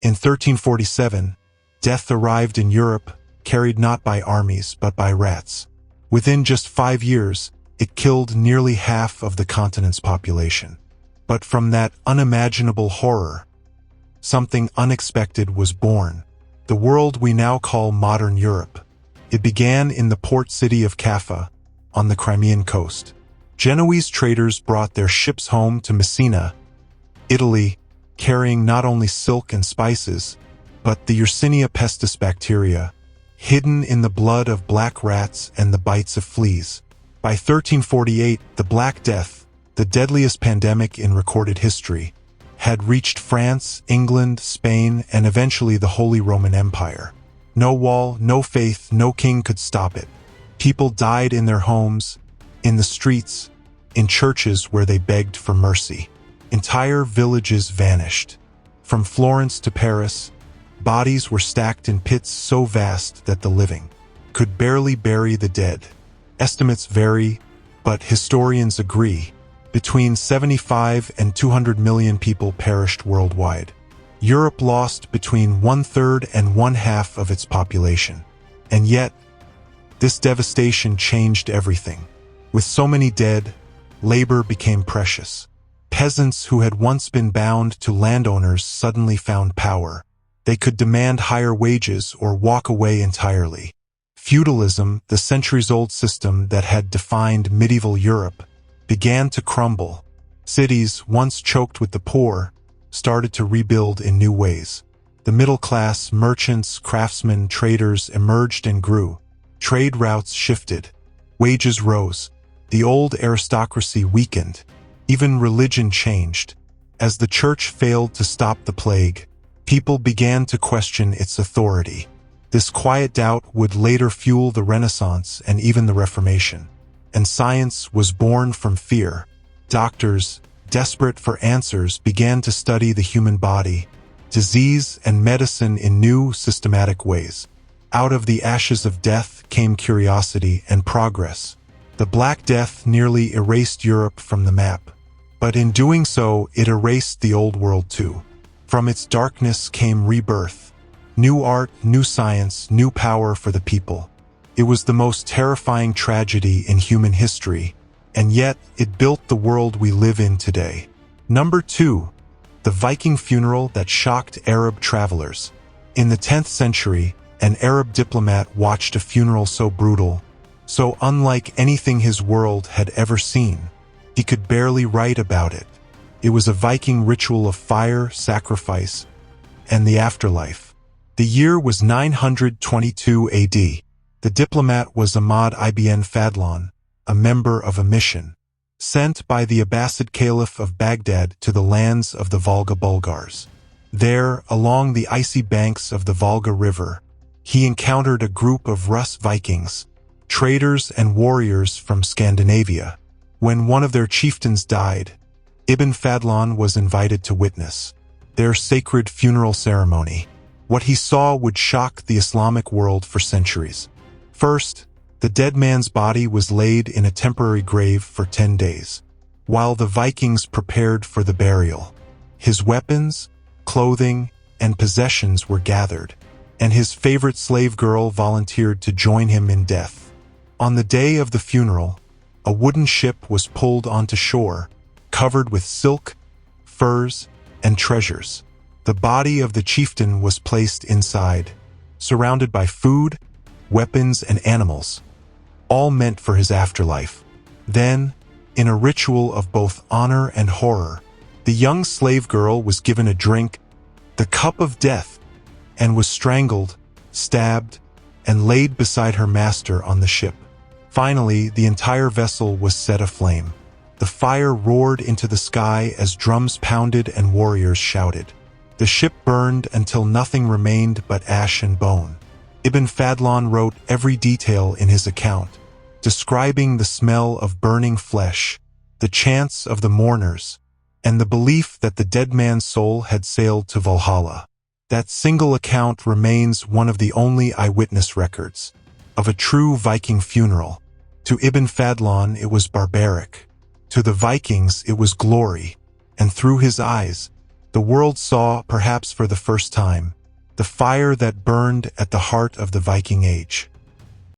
In 1347, death arrived in Europe, carried not by armies but by rats. Within just 5 years, it killed nearly half of the continent's population. But from that unimaginable horror, something unexpected was born. The world we now call modern Europe. It began in the port city of Kaffa, on the Crimean coast. Genoese traders brought their ships home to Messina, Italy, carrying not only silk and spices, but the Yersinia pestis bacteria, hidden in the blood of black rats and the bites of fleas. By 1348, the Black Death, the deadliest pandemic in recorded history, had reached France, England, Spain, and eventually the Holy Roman Empire. No wall, no faith, no king could stop it. People died in their homes, in the streets, in churches where they begged for mercy. Entire villages vanished. From Florence to Paris, bodies were stacked in pits so vast that the living could barely bury the dead. Estimates vary, but historians agree. Between 75 and 200 million people perished worldwide. Europe lost between 1/3 and 1/2 of its population. And yet, this devastation changed everything. With so many dead, labor became precious. Peasants who had once been bound to landowners suddenly found power. They could demand higher wages or walk away entirely. Feudalism, the centuries-old system that had defined medieval Europe, began to crumble. Cities, once choked with the poor, started to rebuild in new ways. The middle class, merchants, craftsmen, traders emerged and grew. Trade routes shifted. Wages rose. The old aristocracy weakened. Even religion changed. As the church failed to stop the plague, people began to question its authority. This quiet doubt would later fuel the Renaissance and even the Reformation. And science was born from fear. Doctors, desperate for answers, began to study the human body, disease and medicine in new, systematic ways. Out of the ashes of death came curiosity and progress. The Black Death nearly erased Europe from the map. But in doing so, it erased the old world too. From its darkness came rebirth. New art, new science, new power for the people. It was the most terrifying tragedy in human history, and yet it built the world we live in today. Number 2. The Viking funeral that shocked Arab travelers. In the 10th century, an Arab diplomat watched a funeral so brutal, so unlike anything his world had ever seen. He could barely write about it. It was a Viking ritual of fire, sacrifice, and the afterlife. The year was 922 AD. The diplomat was Ahmad Ibn Fadlan, a member of a mission sent by the Abbasid Caliph of Baghdad to the lands of the Volga Bulgars. There, along the icy banks of the Volga River, he encountered a group of Rus Vikings, traders and warriors from Scandinavia. When one of their chieftains died, Ibn Fadlan was invited to witness their sacred funeral ceremony. What he saw would shock the Islamic world for centuries. First, the dead man's body was laid in a temporary grave for 10 days, while the Vikings prepared for the burial. His weapons, clothing, and possessions were gathered, and his favorite slave girl volunteered to join him in death. On the day of the funeral, a wooden ship was pulled onto shore, covered with silk, furs, and treasures. The body of the chieftain was placed inside, surrounded by food, weapons, and animals, all meant for his afterlife. Then, in a ritual of both honor and horror, the young slave girl was given a drink, the cup of death, and was strangled, stabbed, and laid beside her master on the ship. Finally, the entire vessel was set aflame. The fire roared into the sky as drums pounded and warriors shouted. The ship burned until nothing remained but ash and bone. Ibn Fadlan wrote every detail in his account, describing the smell of burning flesh, the chants of the mourners, and the belief that the dead man's soul had sailed to Valhalla. That single account remains one of the only eyewitness records of a true Viking funeral. To Ibn Fadlan it was barbaric. To the Vikings it was glory, and through his eyes, the world saw, perhaps for the first time, the fire that burned at the heart of the Viking Age.